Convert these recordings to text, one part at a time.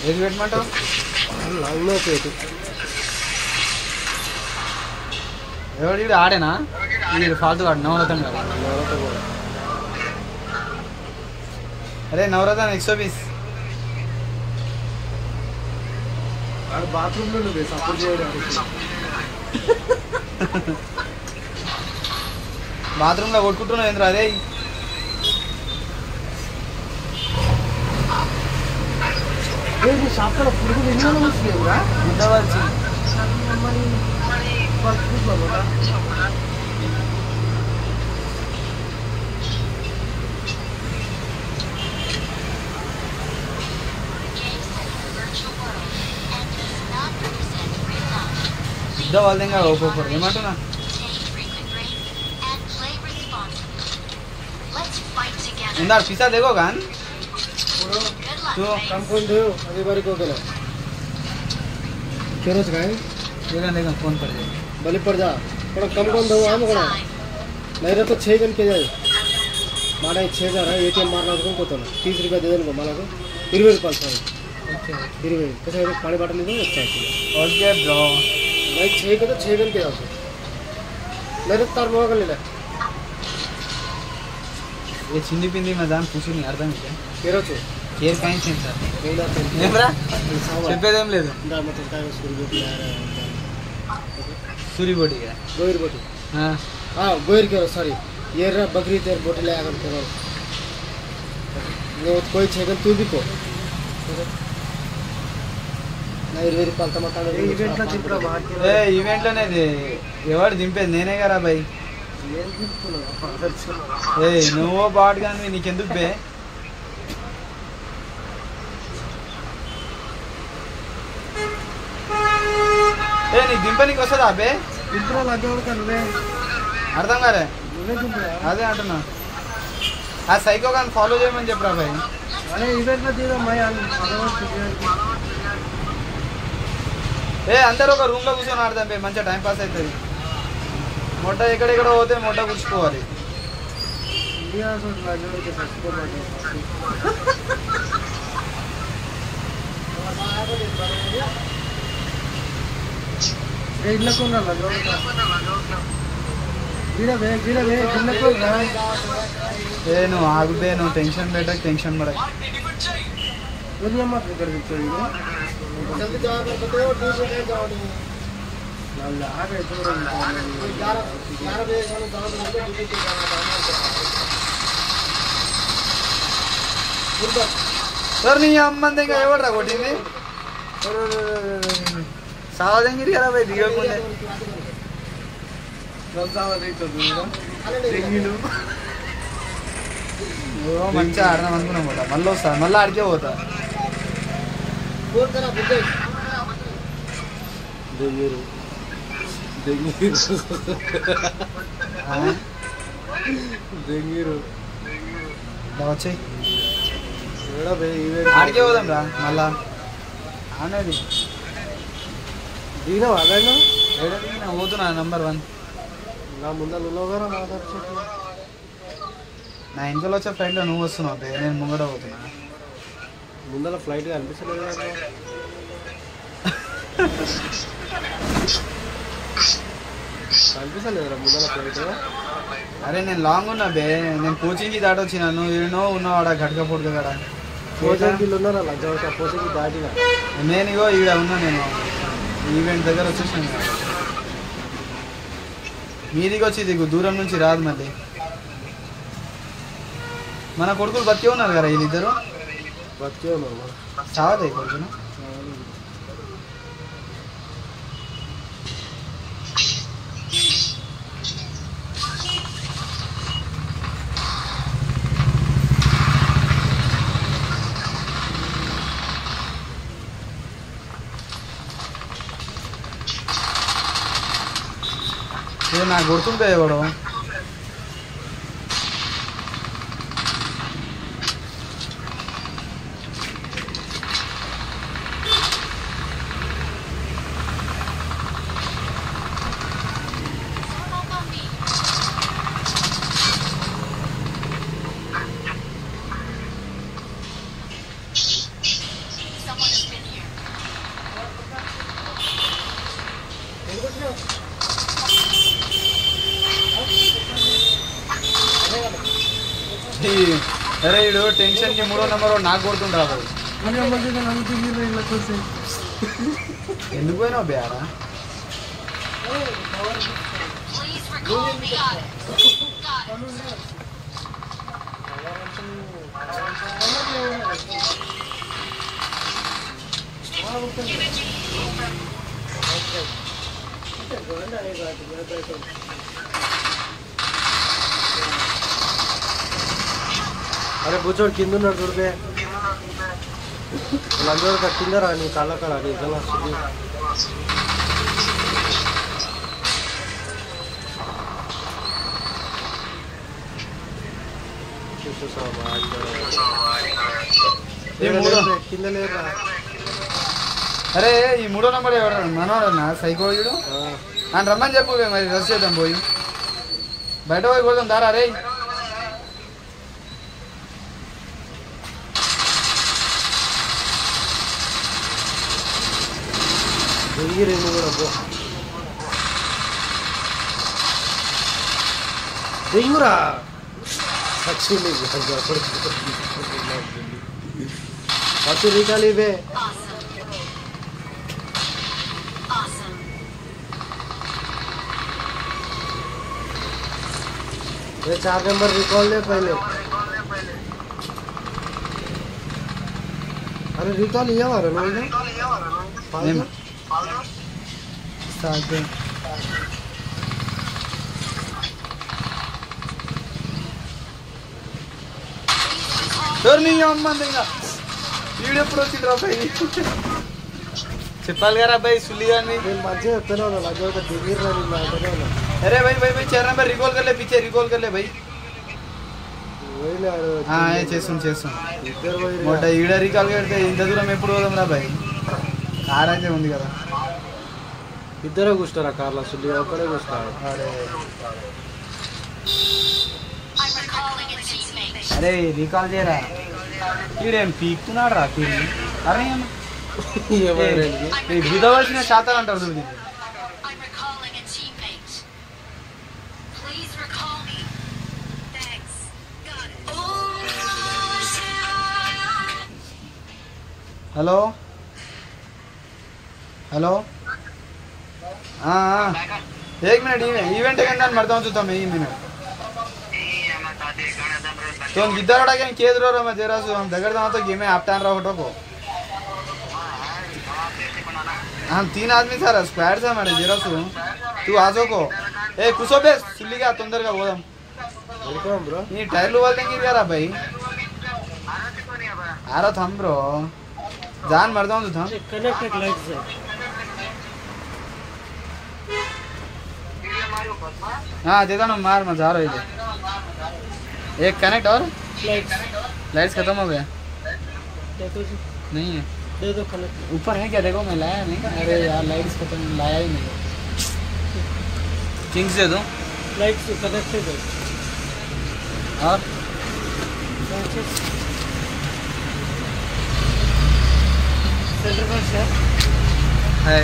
ఏది పెట్టమంటావు? లాంగ్లో పెట్టు. ఎవడు వీడు ఆడేనా? వీడు ఫాల్తు ఆడు నవరత్న కాదు. అరే నవరత్న 120 బాత్రూంలో నువ్వు సపోర్ట్ చేయడానికి బాత్రూంలో కొట్టుకుంటున్నావు ఏంద్రా? అదే షాప్ కూడా పురుగులు ఎన్నో వస్తున్నాయిరా ఉండవలసి వాళ్ళంగా ఒక్కొక్కరు ఏమంటున్నా इंदार पिसा देखो गान तो कम कौन दो अभी बारी को गलो केरोस गाय देखा देखा फोन पर दे बलि पर जा थोड़ा कम कौन दो हम कोना नहीं रे तो 6 गन के जाए माड़ा 6000 है एटीएम मारना को तो 30 रुपया दे देंगे माला को 20 रुपया सॉरी अच्छा 20 कैसे पानी बाटल ले दो अच्छा और क्या ब्रो भाई 6 के तो 6 गन के जाओ मेरे तार मोगा ले ले ये चिंदी पिंदी में दान पूछू नहीं अर्धम क्या केरोचो केर कहीं से सर बोला तो नेमरा చెప్పేదేం లేదు दा मतलब काय सूरी बोटी आ रहा है सूरी बोटी है गोयर बोटी हां हां गोयर के सॉरी ये रे बकरी तेर बोटी ले आकर करो नो कोई छेगन तू भी को नहीं वेरी पालता मत इवेंट ला దింపరా బాట్ ఏ ఈవెంట్ లోనే ఎవరు దింపేది నేనే కదా బై ఏ నువ్వు బాట్ గాని నీకెందుకు బే ఏ నీ దింపనికి వస్తుందా బే దింపరా లగ్గోడు కనువే అర్థం కాలే నువ్వే దింపరా అదే అంటున్నా ఆ సైకో గాని ఫాలో చేయమని చెప్పరా బై అరే ఈవెంట్ లో దిగా మై ఏ అందరూ ఒక రూమ్ లో కూర్చొని ఆడదాం బే మంచిగా టైం పాస్ అవుతుంది మొట్ట ఎక్కడెక్కడ పోతే మొట్ట కూర్చుకోవాలి ఇండియా సోట్ లగ్గోడు కే సబ్స్క్రైబ్ ఏ ఇల్లా కొన్నా లగ్గోడు గిడ వే ఇల్లా కొన్నా ఏ నువ్వు ఆగు బే నువ్వు టెన్షన్ పెట్టక టెన్షన్ పడక दुनिया मत कर देते हो जल्दी जाओ बताओ दूसरे ले जाओ ला आ गए तो 11 बजे हम जाओ ड्यूटी पे जाना था सर నీ అమ్మందేగా ఎవడ్రా కొట్టింది సావదంగిరి కదా బై దిగకుండే రొంతావ దిగుతుందా దిగిలు ఓ మంచిగా ఆడదాం అనుకున్నాం కూడా మళ్ళీ వస్తా మళ్ళీ ఆడికే పోతా వచ్చాయి ఆడికే పోదాం రా మళ్ళా అనేది దిగినా అదైనా పోతున్నా నంబర్ 1 నా ముందర ఉన్నవారా నా ఇంట్లో వచ్చే ఫ్లైట్ లో నువ్వు వస్తున్నావు బే నేను ముంగడ పోతున్నా ముందర ఫ్లైట్ కనిపిస్తలేదు కనిపిస్తలేదురా ముందర ఫ్లైట్ అరే నేను లాంగ్ ఉన్నా బే నేను కోచింగ్కి దాటొచ్చినాను ఏనో ఉన్నవాడా గట్క పొడుక కదా కోచింగ్కి ఉన్నారా లజ్జ కోచింగ్కి దాటినా నేను ఇగో ఈడ ఉన్నా నేను ఈవెంట్ దగ్గర వచ్చేసాను మీదికి వచ్చి దిగు దూరం నుంచి రాదు మళ్ళీ మన కొడుకులు బతికే ఉన్నారు కదా వీళ్ళిద్దరు బతికే ఉన్నారు చావదే కొడుకును నాకు గుర్తుంటే ఎవడు అరే ఇడు టెన్షన్ కి 3వ నెంబర్ నాకు కొడుతుండ్రా బాబు. ఎందుకు పోయినావు బేరా? అరే బుచ్చోడు కింద ఉన్నాడు చూడితే వాళ్ళందరూ కింద రా నీ కళ్ళ కడ నిజంగా వస్తుంది. కింద లేదా? అరే ఈ 3వ నెంబర్ ఎవరు మనోడన్నా సైకోయుడు అని రమ్మని చెప్పు మరి రష్ చేద్దాం పోయి బయట పోయి పోదాం దారా. అరే రెండు కూడా రింగురా పచ్చి రీకాలు ఇవే. 4 नंबर रिकॉल ले पहले. अरे रिकॉल लिया हुआ है ना इधर स्टार्ट नहीं अम्मा देगा वीडियो प्रो की ड्रॉप है చెప్పాలి కదా भाई सुली गानी मैं मजे होते ना लगे तो दिवीर नहीं मार ना. अरे भाई भाई भाई 4 नंबर रिकॉल कर ले पीछे रिकॉल कर ले भाई. वही ले हां ये చేస్తాం इधर वही మొట్ట ఈడ రికాల్ పెడితే ఇంత దూరం ఎప్పుడు పోదాం రా भाई. కార్ అయితే ఉంది కదా ఇద్దరే కూర్చున్నారా కార్లో సుల్లి ఒక్కడే కూర్చున్నారు. అరే రికాల్ చేయరా ఈడేం పీక్కున్నాడు రా తిరిగి. అరే విధవలసిన శాతాలు అంటారు చూడు. हेलो हेलो हाँ 1 मिनट इवेंट मरता हूँ चुता मैं 1 मिनट तो गिद्दार क्या केद रो मैं जरा हम दगड़ दाओ तो गेम आपटान रहा फोटो को हम 3 आदमी था स्क्वाड था मेरे जरा तू आजो को ए कुछ बे सुल्ली का तोंदर का बोलम वेलकम ब्रो ये टायर लो वाले की यार भाई आ रहा था ब्रो जान मरता हूँ था कनेक्टेड लाइट से हाँ देता ना मार मजा आ रहा है. एक कनेक्ट और लाइट्स खत्म हो गया नहीं है दे दो कनेक्ट ऊपर है क्या देखो मैं लाया नहीं. अरे यार लाइट्स खत्म लाया ही नहीं. किंग्स दे दो लाइट्स कनेक्टेड है और सेंटर पर है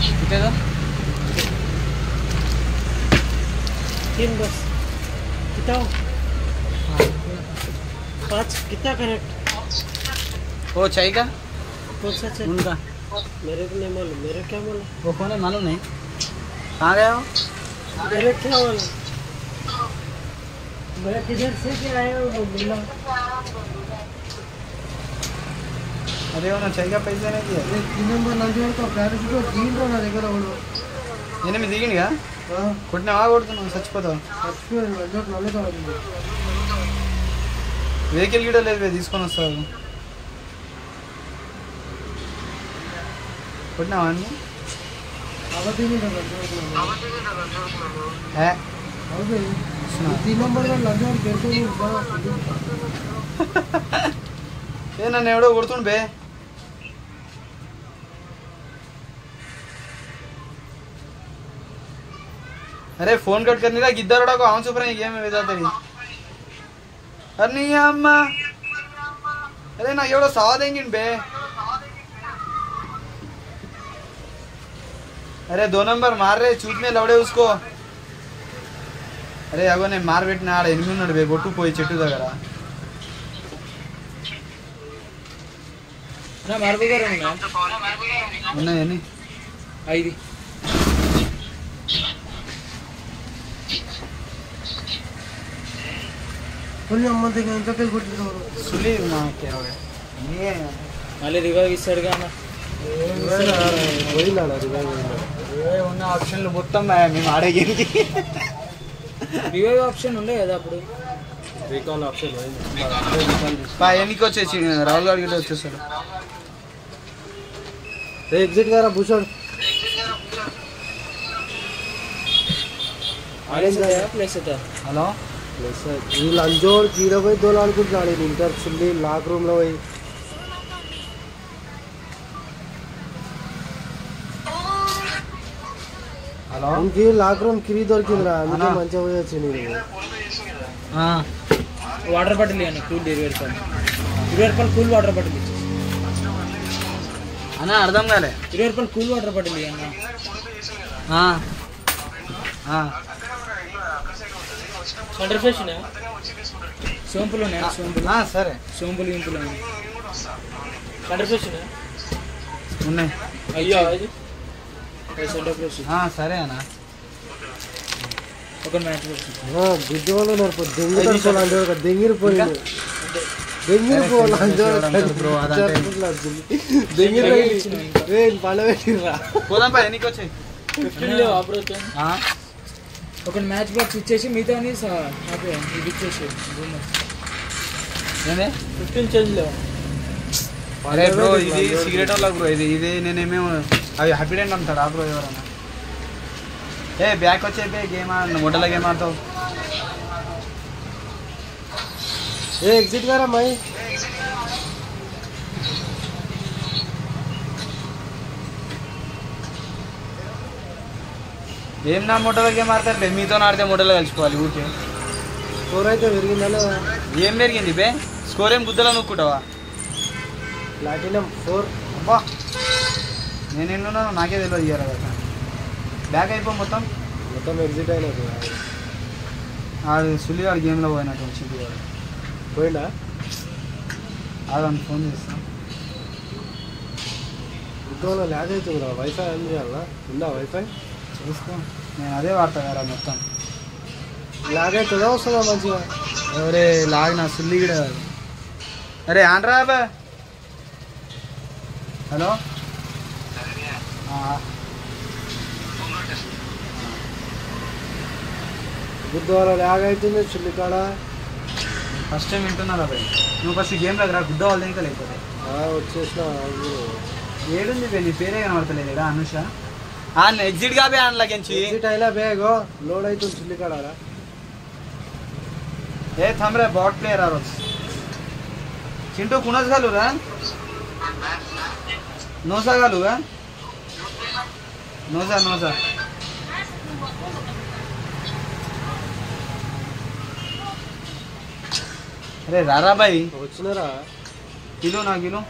कितने दो 3 बस कितना 5 कितना कनेक्ट वो चाहिए का कौन सा चाहिए उनका मेरे को नहीं मालूम. मेरे क्या मालूम वो कौन है मालूम नहीं. कहाँ गया हो मेरे क्या मालूम. मैं किधर से क्या आया हूँ मिला. अरे वो ना चाहिए का पैसा नहीं दिया 3 नंबर लगे तो गाड़ी को 3 रो ना देखो वो నేను మీ దిగిండిగా కొట్టిన ఆ కొడుతున్నావు చచ్చిపోతావు. వెహికల్ కూడా లేదు తీసుకొని వస్తావు. కొట్టినావా అన్నీ ఏ నన్ను ఎవడో కొడుతుండు బే. अरे फोन कट करनी था गिद्दारोड़ा को आउं सुपर गेम में वेदा तेरी अरे नहीं अम्मा अरे ना एवढं सावा देंगे बे. अरे 2 नंबर मार रहे चूत में लवड़े उसको. अरे अगो ने मार बैठना आड़ 8 बे गोटू పోయి చెట్టు దగ్గర నా మరబగారు ఉన్నాయని 5 సులి మాకే మళ్ళీ రివైవ్ ఇస్తాడుగా అన్న ఉన్న ఆప్షన్లు మొత్తం మేము ఆడేకి రివైవ్ ఆప్షన్ ఉండే కదా అప్పుడు రీకాల్ ఆప్షన్ ఎన్నికి వచ్చేసి రాహుల్ గారి గిట్ట వచ్చేస్తాడు ఎగ్జిట్ గారా భూషణ్ ప్లేస్ అవుతా హలో వీళ్ళు అంజోడ్ కీడ పోయి దోలాడుకుంటున్నాడు ఇంటర్ చిల్లి లాక్ రూమ్ లో పోయి హలో ఇంక లాక్ రూమ్ కిరి దొరికిందిరా అందుకే మంచిగా పోయి వచ్చింది వాటర్ బాటిల్ ఇవ్వండి కూల్ 20 రూపాయలు కూల్ వాటర్ బాటిల్ ఇచ్చేసి అన్న అర్థం కాలే 20 రూపాయలు కూల్ వాటర్ బాటిల్ ఇవ్వన్న అండర్ ఫ్రెష్ సోంపులు ఉన్నాయి సోంపులు సరే సోంపులు ఇంపులు అండర్ ఫ్రెష్ ఉన్నాయి అయ్యో అది సెంటర్ ఫ్రెష్ సరే అన్న ఒక మ్యాచ్ గుడ్డి వాళ్ళు ఉన్నారు దెంగిరిపోయింది పోదాంపా ఎన్నికి వచ్చాయి ఒక మ్యాచ్ బాక్స్ ఇచ్చేసి మిగతా ఇది ఇచ్చేసి 15 చేంజ్ లేవు అరే బ్రో ఇది సిగరెట్ వాళ్ళ బ్రో ఇది నేనేమో అవి హ్యాపీ డెంట్ అంటాడు బ్రో ఎవరన్నా బ్యాక్ వచ్చే గేమ్ మొదల గేమ్ ఆడతావు ఎగ్జిట్ గారా మై ఏం నా మొదల గేమ్ ఆడతారు మీతో ఆడితే మొదలు కలిసిపోవాలి ఊరికే స్కోర్ అయితే పెరిగిందా ఏం పెరిగింది బే స్కోర్ ఏం గుద్దలో నొక్కుంటావా ప్లాటినం 4 అబ్బా నేను ఎన్నున్నాను నాకే తెలియదు ఇయ్యారు కదా బ్యాక్ అయిపో మొత్తం ఎగ్జిట్ అయినా ఆడు సుల్లి వాడు గేమ్లో పోయినట్టు వచ్చింది వాడు పోయిందా ఆడని ఫోన్ చేస్తాను ఇంట్లో ల్యాగ్ అవుతుంది రా వైఫై ఏం చేయాలా ఉందా వైఫై చూసుకో నేను అదే వాడతా కదా మొత్తం లాగ్ అవుతుందా వస్తుందా మంచిగా ఎవరే లాగ్ నా సుల్లి కూడా అరే ఆండ్రా బా హలో గుద్దవాళ్ళ ల్యాగ్ అవుతుంది చిల్లికాడ ఫస్ట్ టైం వింటున్నారా బాయ్ నువ్వు ఫస్ట్ గేమ్లోకి రా గుద్ద వాళ్ళు ఇంకా లేకపోతే వచ్చేసిన ఏడుంది బే నీ పేరే కనబడతలేదు ఏడా అనుష ఎగ్జిట్ గా బే అందులోకించి ఎగ్జిట్ అయినా బేగో లోడ్ అవుతుంది చిల్లికాడ ఏ థమ్రే బాట్ ప్లేయర్ ఆ రోజు चिंटू कुणाच घालू रा नोसा घालू का नोसा नोसा अरे रारा भाई వచ్చినారా किलो ना किलो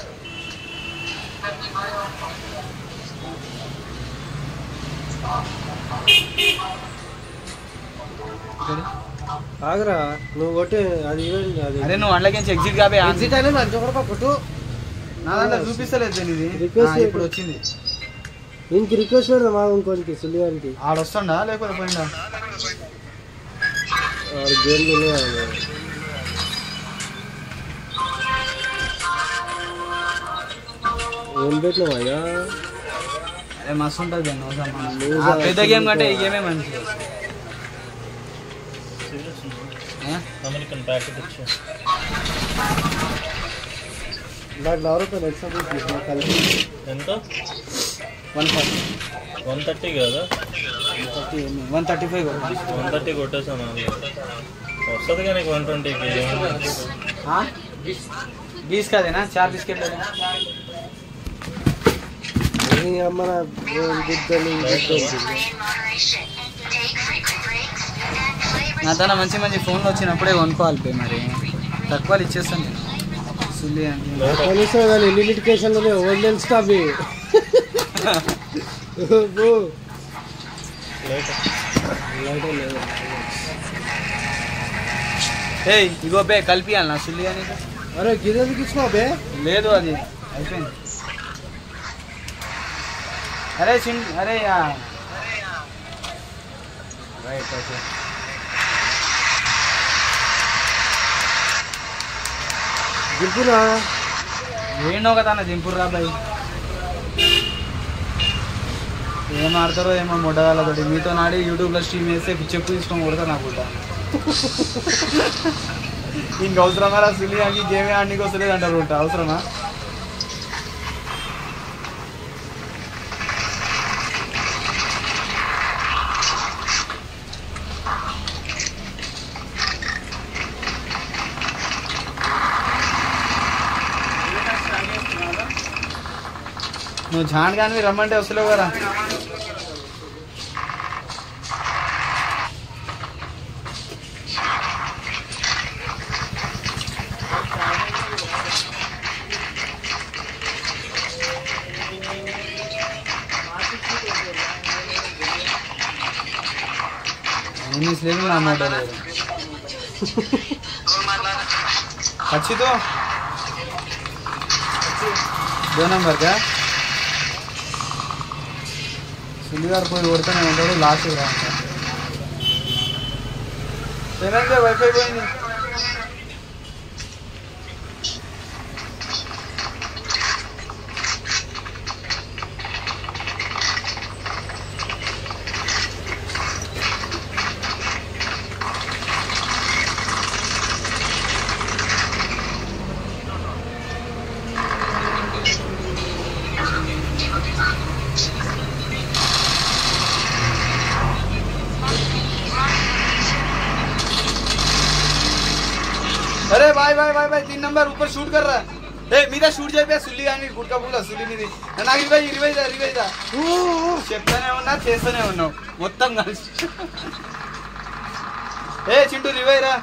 ఆగరా నువ్వు కొట్టే అది అది అరే నువ్వు అందులోకించి ఎగ్జిట్ కాబే ఎగ్జిట్ అయినా మంచి కూడా కొట్టు నా దాంట్లో చూపిస్తలేదు ఇది ఇప్పుడు వచ్చింది ఇంక రిక్వెస్ట్ పెడదాం మా ఇంకోనికి సుల్లిగానికి ఆడొస్తుండా లేకపోతే పోయిందా గేమ్లు ఏం పెట్టినావు అయ్యా అరే మస్తు ఉంటుంది పెద్ద గేమ్ కంటే ఈ గేమే మంచిది అమెరికన్ ప్యాకెట్ వచ్చా నాకు 10 రూపాయలు ఎక్స్ట్రా తీసుకున్నా కలిపి ఎంత 130 కదా 135 130 కొట్టేసాను వస్తుంది కానీ 120 20 का देना 4 बिस्किट ले लेना మన గుద్దలు నా తన మంచి మంచి ఫోన్లు వచ్చినప్పుడే కొనుక్కోవాలి పే మరి తక్కువలు ఇచ్చేస్తాను నేను సుల్లి అంటే కనీసం కానీ లిమిటేషన్లోనే ఓన్లెన్స్ అవి ఏయ్ ఇగో బే కలిపియాలి నా సుల్లి అని అరే గిదెందుకు ఇచ్చినావు బే లేదు అది అయిపోయింది अरे अरे यार राइट ओके జింపురా ఏంటో కదా అన్న జింపూర్ రా బాయ్ ఏం ఆడతారో ఏమో మొట్టగాలతోటి మీతో నాడి యూట్యూబ్లో స్ట్రీమ్ చేస్తే చెప్పు తీసుకొని కొడతా నాకు ఇంక అవసరమా రా సులియాకి గేమే ఆడడానికి వస్తలేదు అంటారు ఉంటా అవసరమా నువ్వు జాన్ కానీ రమ్మంటే వస్తలేవు కదా లేదు నా మోటో లేదు अच्छी तो 2 नंबर का सुलीगार कोई ओडताने ఉంటాడు లాస్ట్ రా ఏమైంది వైఫై పోయింది अरे भाई भाई भाई भाई 3 नंबर ऊपर शूट कर रहा है ए मीदा शूट చేయ సుల్లి గాని గుడ్క పుల్ల సుల్లి మీది నాకు రివైజ్ చెప్తానే ఉన్నా చేస్తూనే ఉన్నావు మొత్తం కలిసి ఏ చింటూ రివైజ్ రా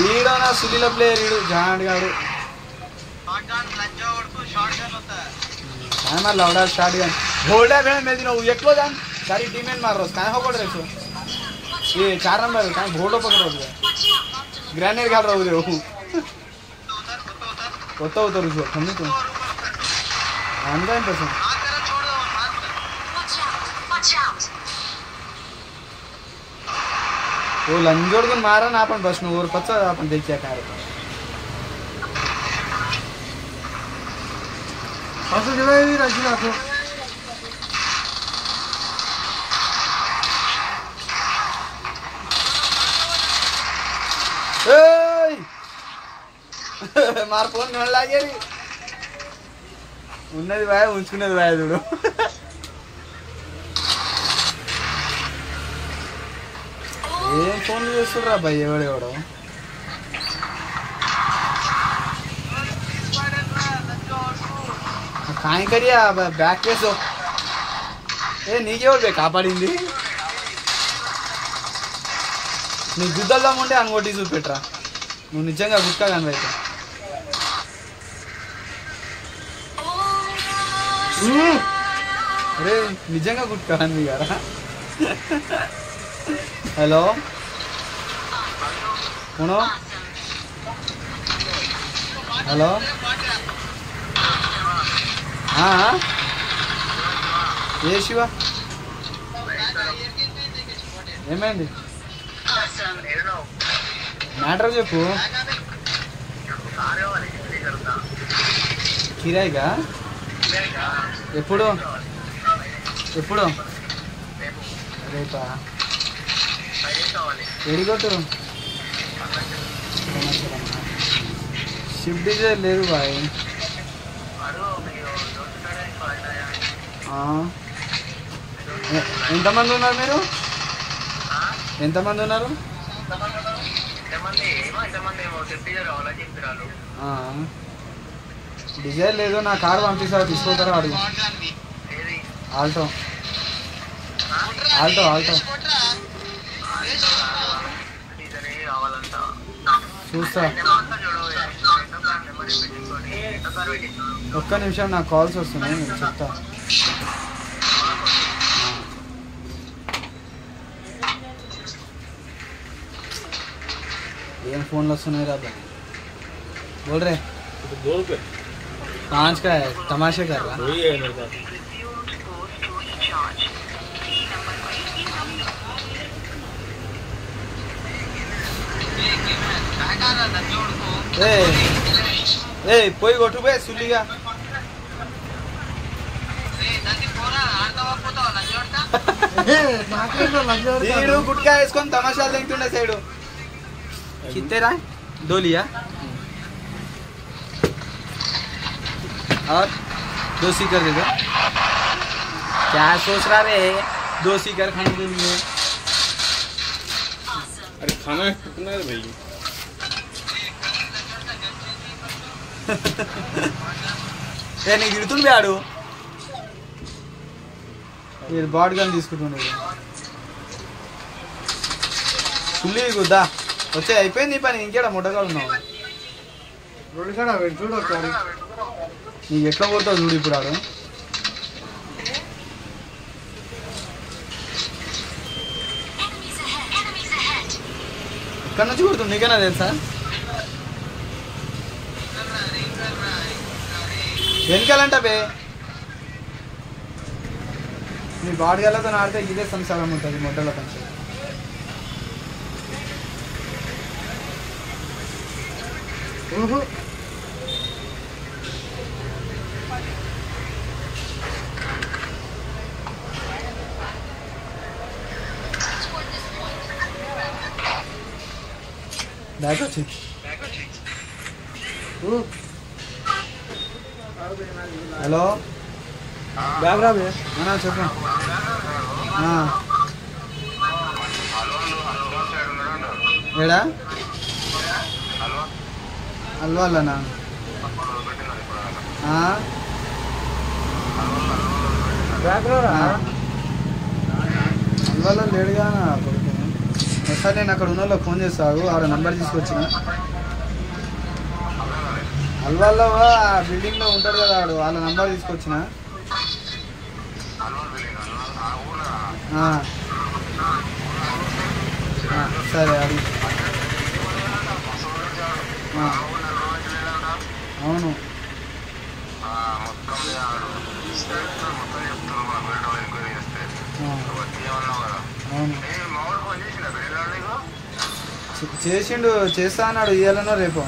ఈడో నా సుల్లిల ప్లేయర్ ఈడు జాండ్ గాడు काय मारला एवढा शॉट गन घोड्या भेळ मेदी नो एकलो जान सारी टीमेन मार रोस काय होकोड रेसो ये 4 नंबर काय घोडो पकड़ो दे ग्रेनेड घाल रहो दे होता उतर जो हमने तो ऑनलाइन पर्सन वो लंजोड गन मारा ना आपण बस वर पच आपण देखिया काय असं जेवाय राजी नाखो ఏయ్ మార్ ఫోన్ నల్ల లాగేరి ఉన్నది బాయ్ ఉంచుకునేది బాయ్ చూడు ఏం ఫోన్ చేస్తుర్రా బాయ్ ఎవడెవడో काय करिया बैक केसो ఏ నీకేవాడు బే కాపాడింది నీ గుద్దల్లో ఉంటే అనుకోటి చూపెట్రా నువ్వు నిజంగా గుట్కా కనవైతే అరే నిజంగా గుట్కా కనివి గారా హలో కొనో హలో ఏ శివ ఏమైంది మ్యాటర్ చెప్పు కిరాయిగా ఎప్పుడు ఎప్పుడు రేపా ఎడిగొట్టు షిఫ్ట్ డీజర్ లేదు బాయ్ ఎంతమంది ఉన్నారు మీరు ఎంతమంది ఉన్నారు డిజైర్ లేదు నా కారు పంపిస్తారా తీసుకుంటారా అడుగు ఆల్టో ఆల్టో ఆల్టో చూస్తా ఒక్క నిమిషం నాకు కాల్స్ వస్తున్నాయి నేను చెప్తా ఏం ఫోన్లు వస్తున్నాయి రాదా बोल रहे 2 रुपये 5 का है, तमाशे कर रहा। वही है मेरे पास। పోయి కొట్టు బే సుల్లిగా వీడు గుట్కా వేసుకొని తమాషాలు తింటుండే సైడు कितने दो लिया और 2 सीकर दे दो। क्या सोच रहा रे 2 सीकर खाने के लिए? अरे खाना कितना है भाई? నీకు తిడుతుండే ఆడు మీరు బాడ్ గన్ తీసుకుంటుండే సుల్లి గుద్దా వచ్చే అయిపోయింది ఈ పని ఇంకేడా ముట్టగా ఉన్నావు చూడు ఒకసారి నీకు ఎట్లా పోతావు చూడు ఇప్పుడు ఆడు ఇక్కడ నుంచి కొడుతుంది నీకైనా తెలుసా వెనకాలంట బే నీ బాడీగాలతో ఆడితే ఇదే సంసారం ఉంటుంది మొట్టల పంచాయతీ బ్యాగ్ వచ్చింది హలో బ్యాగ్ రా చెప్పు ఏడా అల్వాలనా అల్వాలో లేడుగా ఒకసారి నేను అక్కడ ఉన్న వాళ్ళకి ఫోన్ చేస్తాను ఆడ నెంబర్ తీసుకొచ్చిన అల్వాల్లో ఆ బిల్డింగ్లో ఉంటాడు కదా ఆడు వాళ్ళ నెంబర్ తీసుకొచ్చిన సరే అది అవును అవును చేసిండు చేస్తా అన్నాడు ఇయ్యాలనో రేపు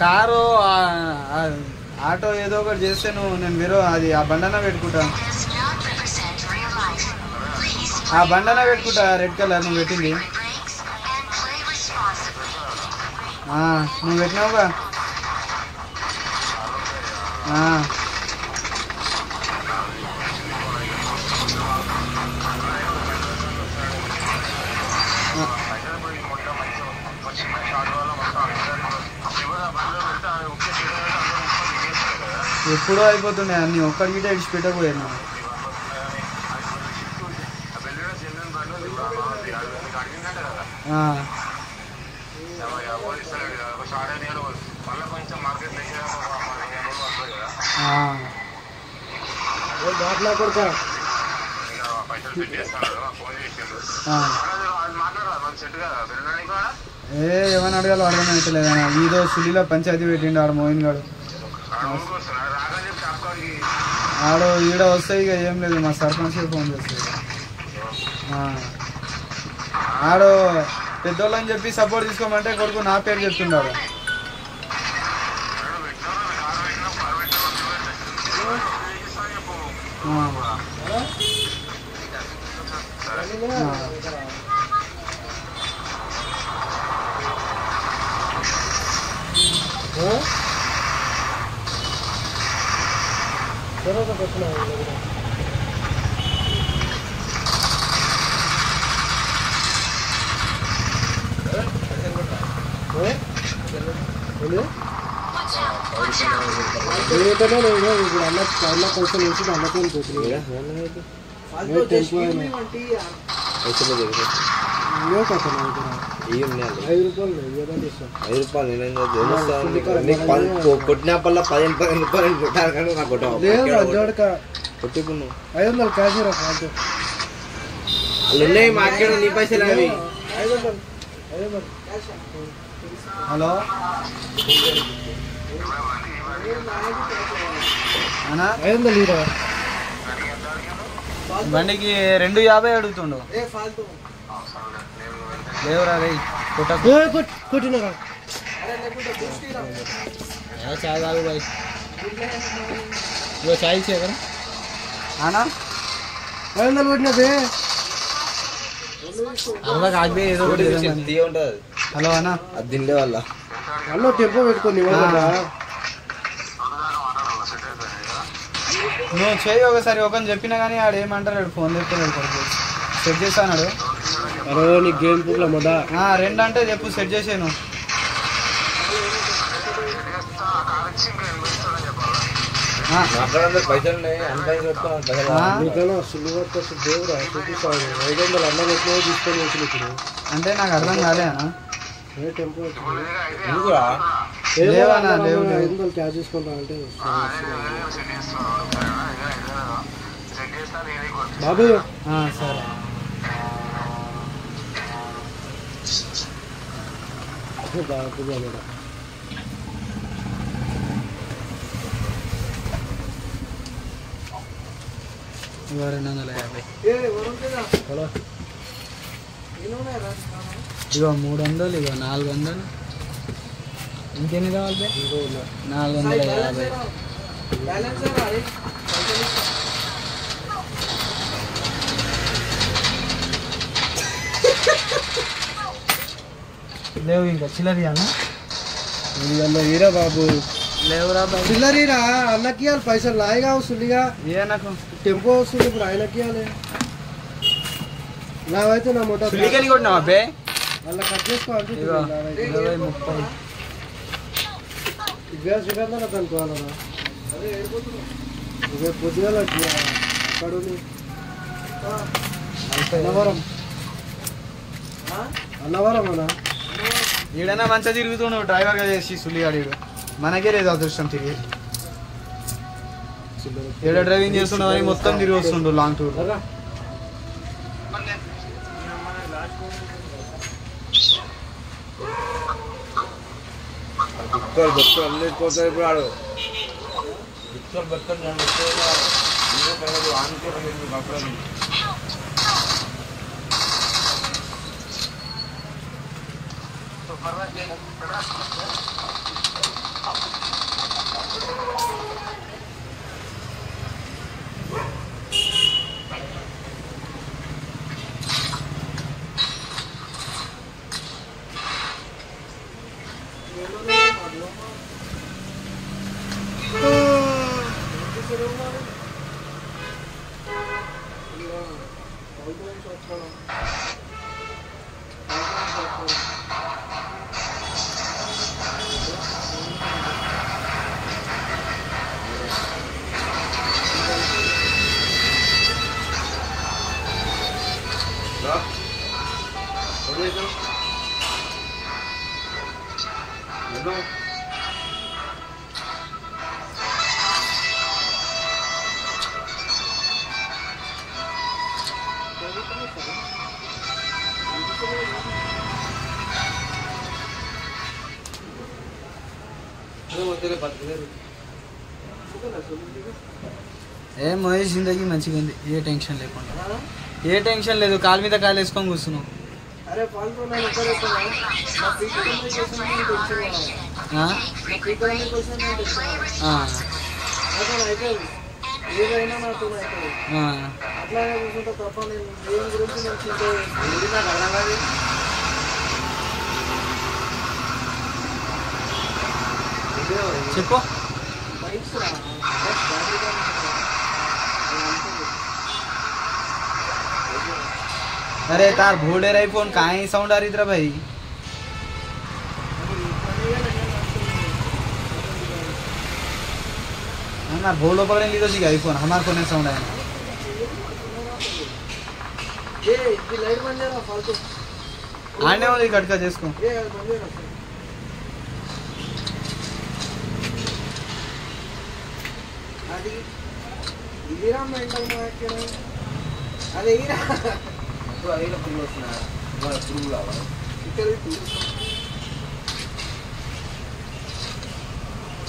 కారు ఆటో ఏదో ఒకటి చేస్తే నేను వేరే అది ఆ బండన పెట్టుకుంటా రెడ్ కలర్ నువ్వు పెట్టింది నువ్వు పెట్టినావుగా ఎప్పుడో అయిపోతున్నాయి అన్నీ ఒక్కడికి ఇడిచిపెట్టకపోయాను ఏమని అడగాలో అర్థమైతలేదన్నా ఈదో సుల్లిలో పంచాయతీ పెట్టిండు ఆడ మోయిన్ గాడు ఆడు ఈడ వస్తాయి ఇక ఏం లేదు మా సర్పంచ్కి ఫోన్ చేస్తాడు ఆడు పెద్దోళ్ళని చెప్పి సపోర్ట్ తీసుకోమంటే కొడుకు నా పేరు చెప్తున్నాడు అన్న కొంచెం వేసి అన్నతో పోతుంది पैसे में देखो यो कतो ना ये नहीं 5 రూపాయలు ఏదండి ఇస్తా 5 రూపాయలు నేను తెలుస్తాను నీకు కొట్టినా పల్ల 10 రూపాయలు కొట్టారు కానీ నాకు కొట్టావు లేదు అంజోడక కొట్టుకున్నావు 500 క్యాష్ రా ఫాల్తు ఉన్నాయి మార్కెట్ నీ పైసలు అవి 500 హలో అన్నా 500 లీరా బండికి 250 అడుగుతుండు లేవురా రే కొట్టినరా చాయ్ తాగు బాయ్ ఇగో చాయ్ ఇచ్చే కదా అన్నా 500 కొట్టినా బే అలా కాదు ఏదో ఒకటి తీయ ఉంటుంది హలో అన్నా అది తిండే వల్ల అన్న టెంపో పెట్టుకొని ఇవ్వరా నువ్వు చేయి ఒకసారి ఒకని చెప్పినా కానీ ఆడు ఏమంటారు ఫోన్ చెప్తాడు సెట్ చేస్తాడు అరే నీ గేమ్ పుట్ల మొద 2 అంటే చెప్పు సెట్ చేసాను మాట్లాడాలి పైసలు ఉన్నాయి అంత నీకన్నా సులువత్త దేవురా చూపిస్తాడు 500 అన్న పెట్టినా తీసుకొని వచ్చిన ఇప్పుడు అంటే నాకు అర్థం కాలే అన్న ఏ టెంపో లేవన్నా లేవు 500 క్యాష్ తీసుకుంటా అంటే బాబు సరే బాబు బాబు ఇగో 250 హలో ఇగో 300 ఇగో 400 ఇంకెన్ని కావాలి 450 లేవు ఇంకా చిల్లరి అన్న హీరా బాబు లేవురా బాబు చిల్లరీరా అన్నకి ఇవ్వాలి పైసలు లాయిగా వస్తుందిగా ఏ నాకు టెంపో వస్తుంది ఇప్పుడు ఆయనకి ఇవ్వాలి నావైతే నా మొట్ట సులికని కొట్టినావా అబ్బే అలా కట్ చేసుకోవాలి ఇగో 20 30 గ్యాస్ ఇవ్వాలి నాకు అనుకోవాలన్నా ఇక పొద్దుగాల అక్కడ అన్నవరం అన్నవరం అన్నా ఈడైనా మంచిగా తిరుగుతుండు డ్రైవర్గా చేసి సులిగాడు మనకే లేదు అదృష్టం తిరిగి ఏడ డ్రైవింగ్ చేస్తున్నావు అని మొత్తం తిరిగి వస్తుండు లాంగ్ టూర్ బతుకులు అన్నిటికోసం ఇప్పుడు ఆడు బతుకులు ఏ మహేష్ జిందగీ మంచిగా ఉంది ఏ టెన్షన్ లేకుండా ఏ టెన్షన్ లేదు కాలు మీద కాలు వేసుకొని కూర్చున్నావు ఏదైనా నాకు అట్లాగే కూర్చుంటే తప్ప నేను దేని గురించి నేను చెప్పు अरे तार भोड़े रही फोन कहाँ ही साउंड आ रही तेरा भाई हमार भोलो पकड़े ली तो जी फोन हमारे फोन साउंड आया ఇది లైట్ బంద్ చేయరా ఫాల్తూ ఆనే ఉంది కట్కా చేసుకో అది బంద్ చేయరా అది ఇదిరా మెంటల్ మార్కెట్ అది ఇరా అప్పుడు అదే పురుగులు వస్తున్నాయి పురుగులు కావాలి ఇక్కడ